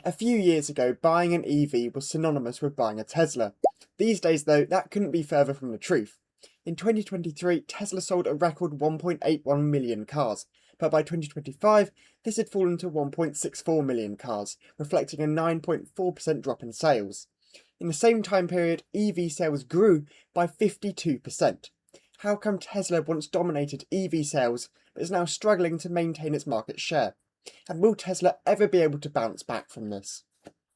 A few years ago, buying an EV was synonymous with buying a Tesla. These days, though, that couldn't be further from the truth. In 2023, Tesla sold a record 1.81 million cars, but by 2025, this had fallen to 1.64 million cars, reflecting a 9.4% drop in sales. In the same time period, EV sales grew by 52%. How come Tesla once dominated EV sales, but is now struggling to maintain its market share? And will Tesla ever be able to bounce back from this?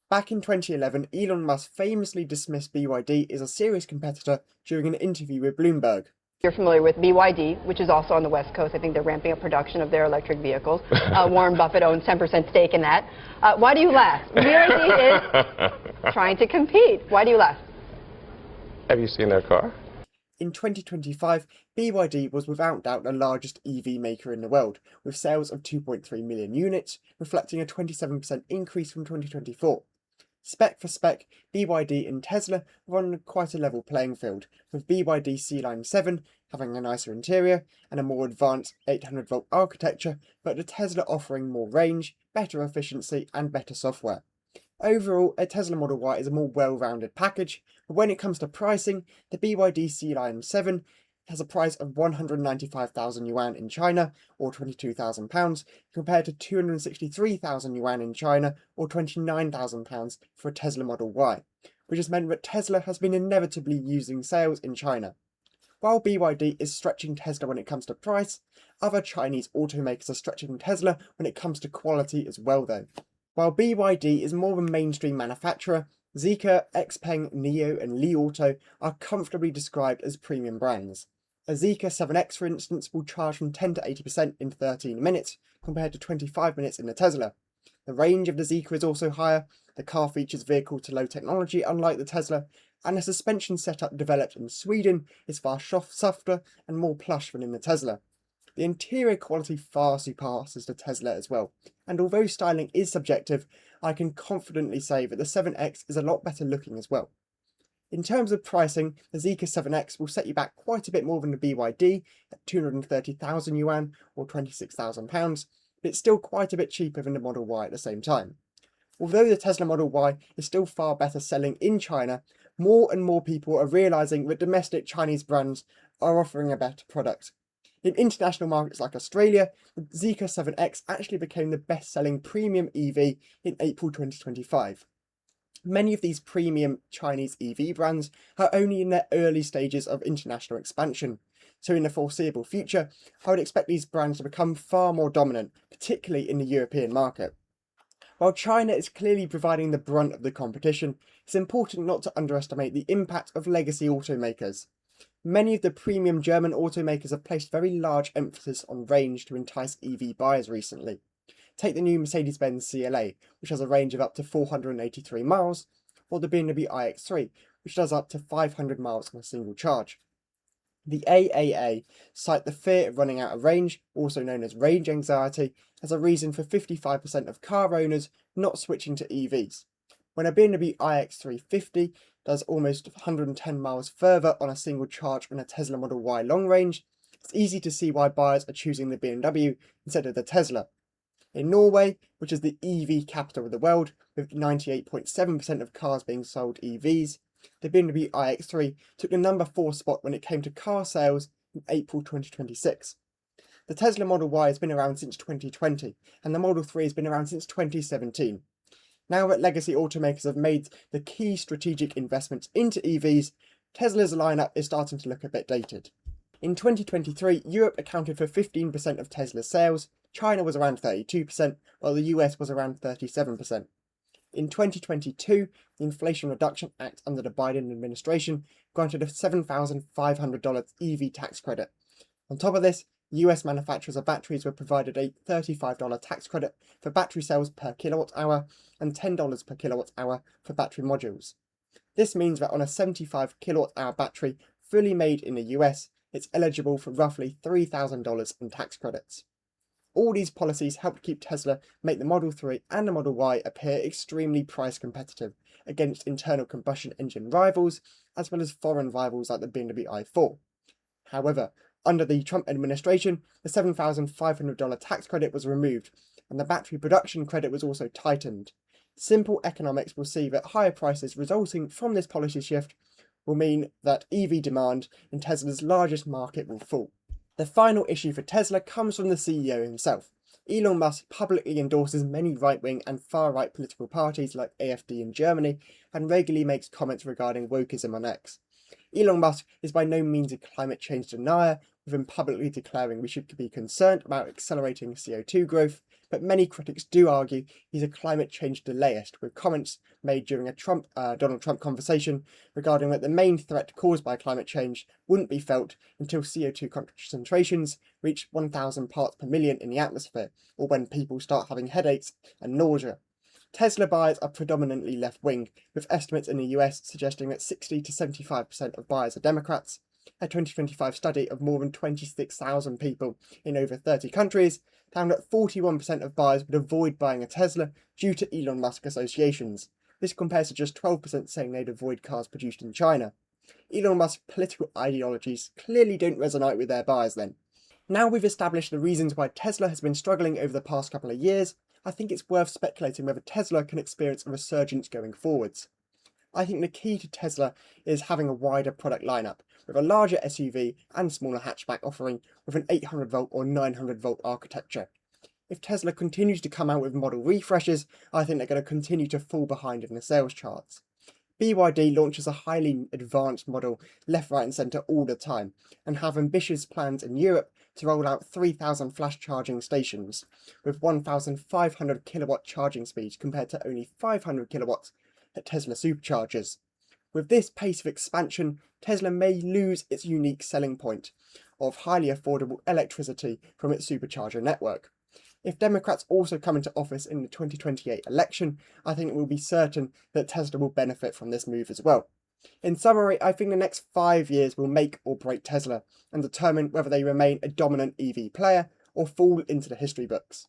Back in 2011, Elon Musk famously dismissed BYD as a serious competitor during an interview with Bloomberg. You're familiar with BYD, which is also on the West Coast. I think they're ramping up production of their electric vehicles. Warren Buffett owns 10% stake in that. Why do you laugh? BYD is trying to compete. Why do you laugh? Have you seen their car? In 2025, BYD was without doubt the largest EV maker in the world, with sales of 2.3 million units, reflecting a 27% increase from 2024. Spec for spec, BYD and Tesla were on quite a level playing field, with BYD C-Line 7 having a nicer interior and a more advanced 800-volt architecture, but the Tesla offering more range, better efficiency and better software. Overall, a Tesla Model Y is a more well-rounded package, but when it comes to pricing, the BYD C-Line 7 has a price of 195,000 yuan in China, or £22,000, compared to 263,000 yuan in China, or £29,000 for a Tesla Model Y, which has meant that Tesla has been inevitably losing sales in China. While BYD is stretching Tesla when it comes to price, other Chinese automakers are stretching Tesla when it comes to quality as well though. While BYD is more of a mainstream manufacturer, Zeekr, XPeng, NIO and Li Auto are comfortably described as premium brands. A Zeekr 7X, for instance, will charge from 10 to 80% in 13 minutes, compared to 25 minutes in the Tesla. The range of the Zeekr is also higher, the car features vehicle-to-load technology unlike the Tesla, and the suspension setup developed in Sweden is far softer and more plush than in the Tesla. The interior quality far surpasses the Tesla as well, and although styling is subjective, I can confidently say that the 7X is a lot better looking as well. In terms of pricing, the Zeekr 7X will set you back quite a bit more than the BYD at 230,000 yuan or £26,000, but it's still quite a bit cheaper than the Model Y at the same time. Although the Tesla Model Y is still far better selling in China, more and more people are realising that domestic Chinese brands are offering a better product. In international markets like Australia, the Zeekr 7X actually became the best-selling premium EV in April 2025. Many of these premium Chinese EV brands are only in their early stages of international expansion, so in the foreseeable future, I would expect these brands to become far more dominant, particularly in the European market. While China is clearly providing the brunt of the competition, it's important not to underestimate the impact of legacy automakers. Many of the premium German automakers have placed very large emphasis on range to entice EV buyers recently. Take the new Mercedes-Benz CLA, which has a range of up to 483 miles, or the BMW iX3, which does up to 500 miles on a single charge. The AAA cite the fear of running out of range, also known as range anxiety, as a reason for 55% of car owners not switching to EVs. When a BMW iX350 does almost 110 miles further on a single charge than a Tesla Model Y long range, it's easy to see why buyers are choosing the BMW instead of the Tesla. In Norway, which is the EV capital of the world, with 98.7% of cars being sold EVs, the BMW iX3 took the number 4 spot when it came to car sales in April 2026. The Tesla Model Y has been around since 2020, and the Model 3 has been around since 2017. Now that legacy automakers have made the key strategic investments into EVs, Tesla's lineup is starting to look a bit dated. In 2023, Europe accounted for 15% of Tesla's sales, China was around 32%, while the US was around 37%. In 2022, the Inflation Reduction Act under the Biden administration granted a $7,500 EV tax credit. On top of this, US manufacturers of batteries were provided a $35 tax credit for battery cells per kilowatt hour and $10 per kilowatt hour for battery modules. This means that on a 75 kilowatt hour battery fully made in the US, it's eligible for roughly $3,000 in tax credits. All these policies helped keep Tesla make the Model 3 and the Model Y appear extremely price competitive against internal combustion engine rivals, as well as foreign rivals like the BMW i4. However, under the Trump administration, the $7,500 tax credit was removed, and the battery production credit was also tightened. Simple economics will see that higher prices resulting from this policy shift will mean that EV demand in Tesla's largest market will fall. The final issue for Tesla comes from the CEO himself. Elon Musk publicly endorses many right-wing and far-right political parties like AfD in Germany and regularly makes comments regarding wokeism on X. Elon Musk is by no means a climate change denier, with him publicly declaring we should be concerned about accelerating CO2 growth, but many critics do argue he's a climate change delayist, with comments made during a Donald Trump conversation regarding that the main threat caused by climate change wouldn't be felt until CO2 concentrations reach 1,000 parts per million in the atmosphere, or when people start having headaches and nausea. Tesla buyers are predominantly left-wing, with estimates in the US suggesting that 60 to 75% of buyers are Democrats. A 2025 study of more than 26,000 people in over 30 countries found that 41% of buyers would avoid buying a Tesla due to Elon Musk associations. This compares to just 12% saying they'd avoid cars produced in China. Elon Musk's political ideologies clearly don't resonate with their buyers then. Now we've established the reasons why Tesla has been struggling over the past couple of years, I think it's worth speculating whether Tesla can experience a resurgence going forwards. I think the key to Tesla is having a wider product lineup, with a larger SUV and smaller hatchback offering with an 800 volt or 900 volt architecture. If Tesla continues to come out with model refreshes, I think they're going to continue to fall behind in the sales charts. BYD launches a highly advanced model left, right and centre all the time, and have ambitious plans in Europe to roll out 3,000 flash charging stations, with 1,500 kilowatt charging speeds compared to only 500 kilowatts at Tesla superchargers. With this pace of expansion, Tesla may lose its unique selling point of highly affordable electricity from its supercharger network. If Democrats also come into office in the 2028 election, I think it will be certain that Tesla will benefit from this move as well. In summary, I think the next 5 years will make or break Tesla and determine whether they remain a dominant EV player or fall into the history books.